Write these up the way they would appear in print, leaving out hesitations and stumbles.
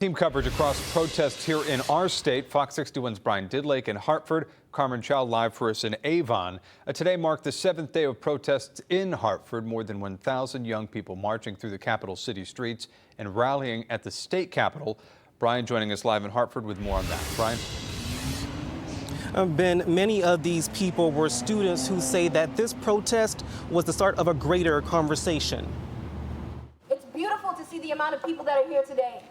Team coverage across protests here in our state. Fox 61's Brian Didlake in Hartford. Carmen Chow live for us in Avon. Today marked the 7th day of protests in Hartford. More than 1,000 young people marching through the capital city streets and rallying at the state capitol. Brian joining us live in Hartford with more on that. Brian? Ben, many of these people were students who say that this protest was the start of a greater conversation. It's beautiful to see the amount of people that are here today.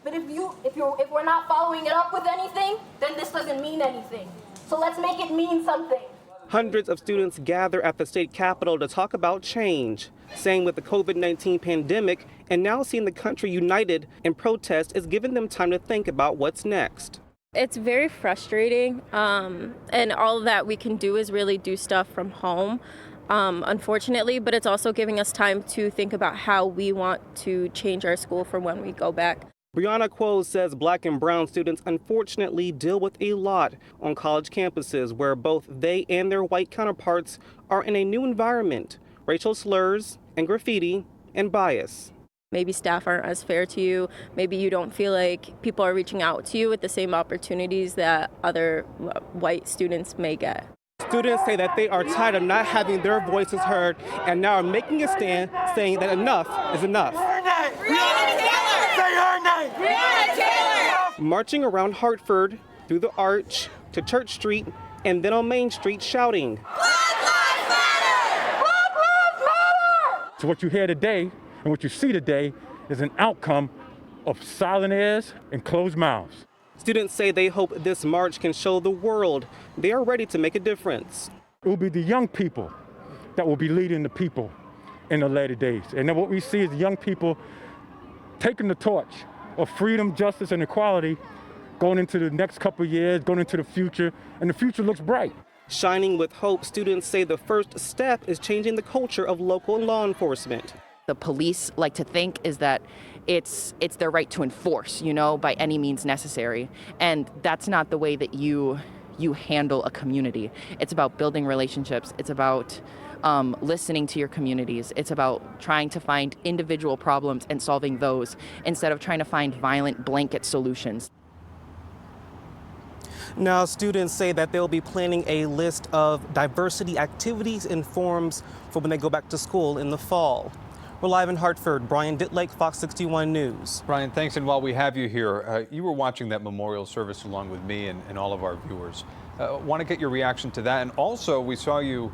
But if we're not following it up with anything, then this doesn't mean anything. So let's make it mean something. Hundreds of students gather at the state capitol to talk about change, saying with the COVID-19 pandemic and now seeing the country united in protest is giving them time to think about what's next. It's very frustrating, and all that we can do is really do stuff from home, unfortunately, but it's also giving us time to think about how we want to change our school for when we go back. Brianna Quo says Black and brown students unfortunately deal with a lot on college campuses where both they and their white counterparts are in a new environment, racial slurs and graffiti and bias. Maybe staff aren't as fair to you. Maybe you don't feel like people are reaching out to you with the same opportunities that other white students may get. Students say that they are tired of not having their voices heard and now are making a stand saying that enough is enough. Marching around Hartford, through the Arch, to Church Street, and then on Main Street shouting, "Black Lives Matter! Black Lives Matter!" So what you hear today and what you see today is an outcome of silent ears and closed mouths. Students say they hope this march can show the world they are ready to make a difference. It will be the young people that will be leading the people in the later days. And then what we see is the young people taking the torch of freedom, justice, and equality going into the next couple of years, going into the future, and the future looks bright. Shining with hope, students say the first step is changing the culture of local law enforcement. The police like to think is that it's their right to enforce, by any means necessary. And that's not the way that you handle a community. It's about building relationships. It's about listening to your communities. It's about trying to find individual problems and solving those instead of trying to find violent blanket solutions. Now, students say that they'll be planning a list of diversity activities and forums for when they go back to school in the fall. We're live in Hartford. Brian Didlake, Fox 61 News. Brian, thanks. And while we have you here, you were watching that memorial service along with me and all of our viewers. Want to get your reaction to that. And also, we saw you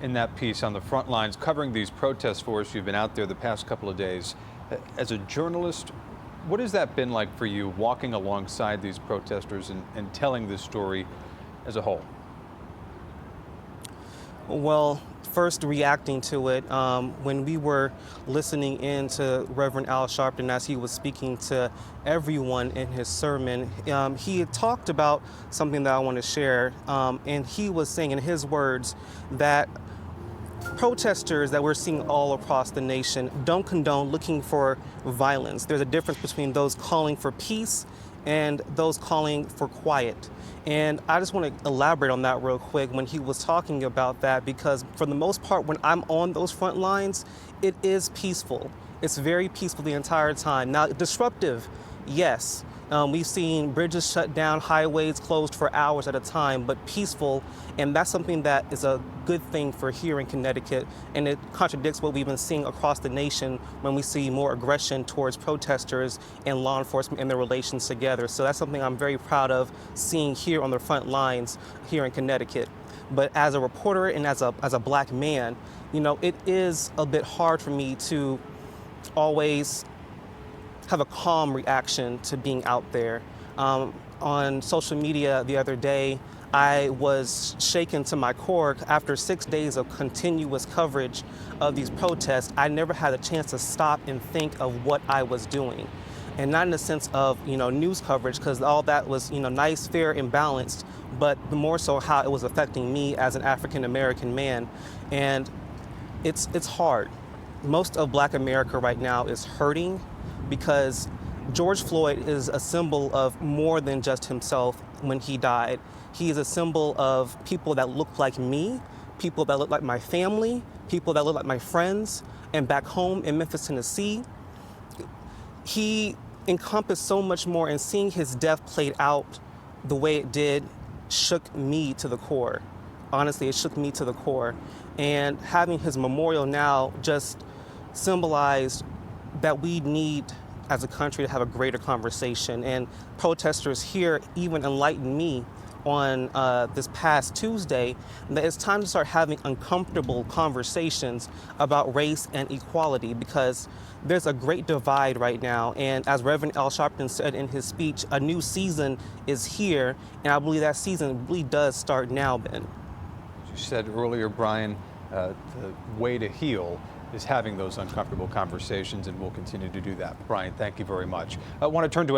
in that piece on the front lines covering these protests for us. You've been out there the past couple of days. As a journalist, what has that been like for you, walking alongside these protesters and telling this story as a whole? Well, first reacting to it, when we were listening in to Reverend Al Sharpton as he was speaking to everyone in his sermon, he had talked about something that I want to share, and he was saying in his words that protesters that we're seeing all across the nation don't condone looking for violence. There's a difference between those calling for peace and those calling for quiet. And I just want to elaborate on that real quick when he was talking about that, because for the most part, when I'm on those front lines, it is peaceful. It's very peaceful the entire time. Now, disruptive, yes. We've seen bridges shut down, highways closed for hours at a time, but peaceful, and that's something that is a good thing for here in Connecticut, and it contradicts what we've been seeing across the nation when we see more aggression towards protesters and law enforcement and their relations together. So that's something I'm very proud of seeing here on the front lines here in Connecticut. But as a reporter and as a Black man, it is a bit hard for me to always have a calm reaction to being out there. On social media the other day, I was shaken to my core. After 6 days of continuous coverage of these protests, I never had a chance to stop and think of what I was doing. And not in the sense of, news coverage, because all that was, nice, fair, and balanced, but more so how it was affecting me as an African-American man. And it's hard. Most of Black America right now is hurting because George Floyd is a symbol of more than just himself when he died. He is a symbol of people that look like me, people that look like my family, people that look like my friends. And back home in Memphis, Tennessee, he encompassed so much more, and seeing his death played out the way it did shook me to the core. Honestly, it shook me to the core. And having his memorial now just symbolized that we need, as a country, to have a greater conversation. And protesters here even enlightened me on this past Tuesday that it's time to start having uncomfortable conversations about race and equality, because there's a great divide right now. And as Reverend Al Sharpton said in his speech, a new season is here, and I believe that season really does start now, Ben. As you said earlier, Brian, the way to heal is having those uncomfortable conversations, and we'll continue to do that. Brian, thank you very much. I want to turn to